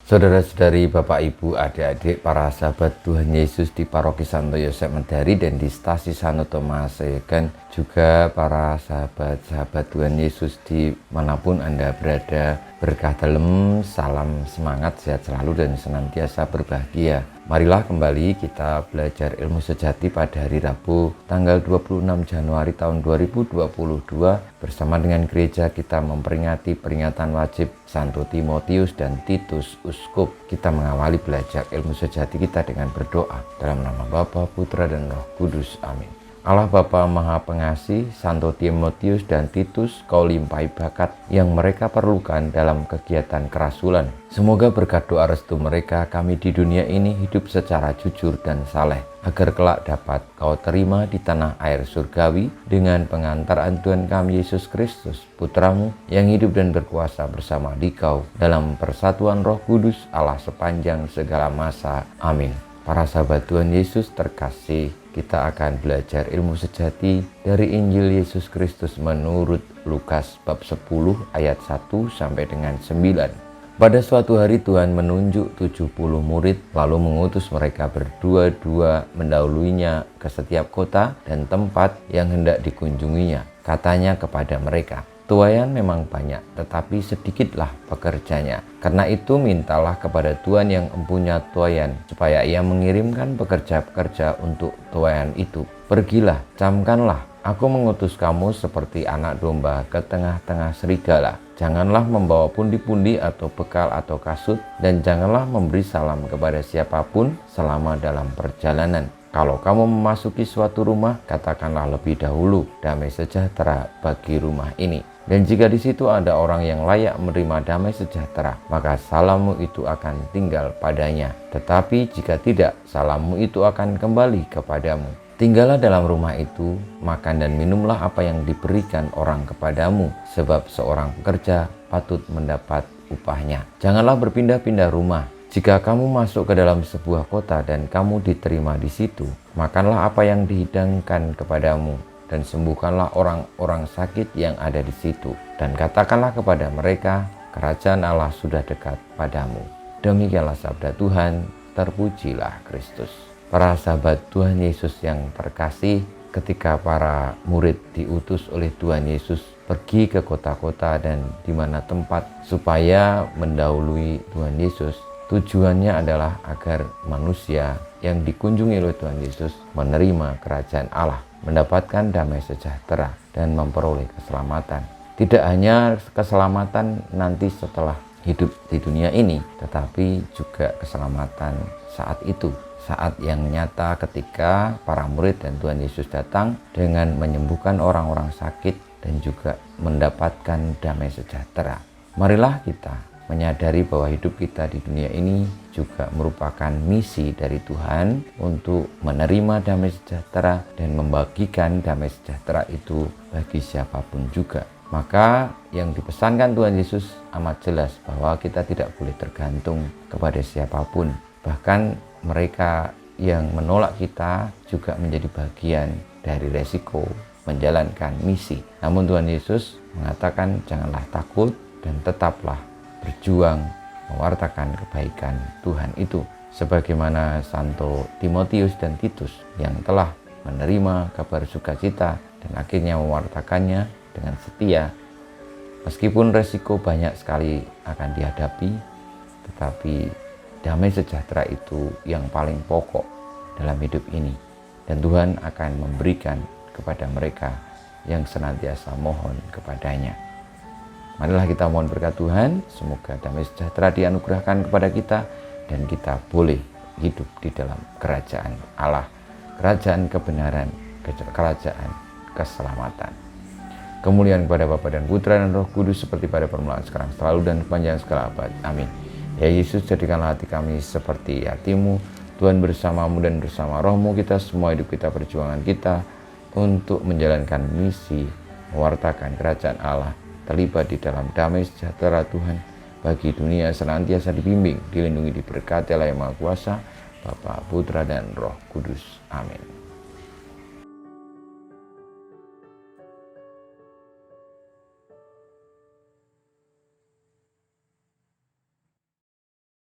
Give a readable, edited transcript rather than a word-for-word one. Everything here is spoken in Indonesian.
Saudara-saudari, Bapak, Ibu, adik-adik, para sahabat Tuhan Yesus di Paroki Santo Yosef Medari dan di Stasi Santo Tomas, kan juga para sahabat-sahabat Tuhan Yesus dimanapun Anda berada. Berkah dalam, salam semangat, sehat selalu dan senantiasa berbahagia. Marilah kembali kita belajar ilmu sejati pada hari Rabu tanggal 26 Januari tahun 2022 bersama dengan gereja kita memperingati peringatan wajib Santo Timotius dan Titus Uskup. Kita mengawali belajar ilmu sejati kita dengan berdoa dalam nama Bapa, Putra dan Roh Kudus. Amin. Allah Bapa Maha Pengasih, Santo Timotius dan Titus Kau limpahi bakat yang mereka perlukan dalam kegiatan kerasulan. Semoga berkat doa restu mereka kami di dunia ini hidup secara jujur dan saleh, agar kelak dapat Kau terima di tanah air surgawi dengan pengantaran Tuhan kami Yesus Kristus, Putramu yang hidup dan berkuasa bersama Dikau dalam persatuan Roh Kudus Allah sepanjang segala masa. Amin. Para sahabat Tuhan Yesus terkasih, kita akan belajar ilmu sejati dari Injil Yesus Kristus menurut Lukas bab 10 ayat 1 sampai dengan 9. Pada suatu hari Tuhan menunjuk 70 murid lalu mengutus mereka berdua-dua mendahuluinya ke setiap kota dan tempat yang hendak dikunjunginya. Katanya kepada mereka, "Tuayan memang banyak, tetapi sedikitlah pekerjanya. Karena itu mintalah kepada Tuhan yang empunya tuayan, supaya ia mengirimkan pekerja-pekerja untuk tuayan itu. Pergilah, camkanlah, aku mengutus kamu seperti anak domba ke tengah-tengah serigala. Janganlah membawa pundi-pundi atau bekal atau kasut, dan janganlah memberi salam kepada siapapun selama dalam perjalanan. Kalau kamu memasuki suatu rumah, katakanlah lebih dahulu, damai sejahtera bagi rumah ini. Dan jika di situ ada orang yang layak menerima damai sejahtera, maka salammu itu akan tinggal padanya. Tetapi jika tidak, salammu itu akan kembali kepadamu. Tinggallah dalam rumah itu, makan dan minumlah apa yang diberikan orang kepadamu, sebab seorang pekerja patut mendapat upahnya. Janganlah berpindah-pindah rumah. Jika kamu masuk ke dalam sebuah kota dan kamu diterima di situ, makanlah apa yang dihidangkan kepadamu, dan sembuhkanlah orang-orang sakit yang ada di situ. Dan katakanlah kepada mereka, kerajaan Allah sudah dekat padamu." Demikianlah sabda Tuhan, terpujilah Kristus. Para sahabat Tuhan Yesus yang terkasih, ketika para murid diutus oleh Tuhan Yesus pergi ke kota-kota dan di mana tempat supaya mendahului Tuhan Yesus, tujuannya adalah agar manusia yang dikunjungi oleh Tuhan Yesus menerima kerajaan Allah, mendapatkan damai sejahtera dan memperoleh keselamatan. Tidak hanya keselamatan nanti setelah hidup di dunia ini, tetapi juga keselamatan saat itu, saat yang nyata ketika para murid dan Tuhan Yesus datang dengan menyembuhkan orang-orang sakit dan juga mendapatkan damai sejahtera. Marilah kita menyadari bahwa hidup kita di dunia ini juga merupakan misi dari Tuhan untuk menerima damai sejahtera dan membagikan damai sejahtera itu bagi siapapun juga. Maka yang dipesankan Tuhan Yesus amat jelas bahwa kita tidak boleh tergantung kepada siapapun. Bahkan mereka yang menolak kita juga menjadi bagian dari resiko menjalankan misi. Namun Tuhan Yesus mengatakan janganlah takut dan tetaplah berjuang mewartakan kebaikan Tuhan itu, sebagaimana Santo Timotius dan Titus yang telah menerima kabar sukacita dan akhirnya mewartakannya dengan setia. Meskipun resiko banyak sekali akan dihadapi, tetapi damai sejahtera itu yang paling pokok dalam hidup ini, dan Tuhan akan memberikan kepada mereka yang senantiasa mohon kepadanya. Marilah kita mohon berkat Tuhan, semoga damai sejahtera dianugerahkan kepada kita dan kita boleh hidup di dalam kerajaan Allah, kerajaan kebenaran, kerajaan keselamatan. Kemuliaan kepada Bapa dan Putra dan Roh Kudus seperti pada permulaan, sekarang, selalu, dan sepanjang segala abad. Amin. Ya Yesus, jadikanlah hati kami seperti hati-Mu. Tuhan bersama-Mu dan bersama Roh-Mu, kita semua hidup kita, perjuangan kita untuk menjalankan misi, mewartakan kerajaan Allah, terlibat di dalam damai sejahtera Tuhan bagi dunia, senantiasa dibimbing, dilindungi, diberkati oleh Yang Maha Kuasa, Bapa, Putra, dan Roh Kudus. Amin.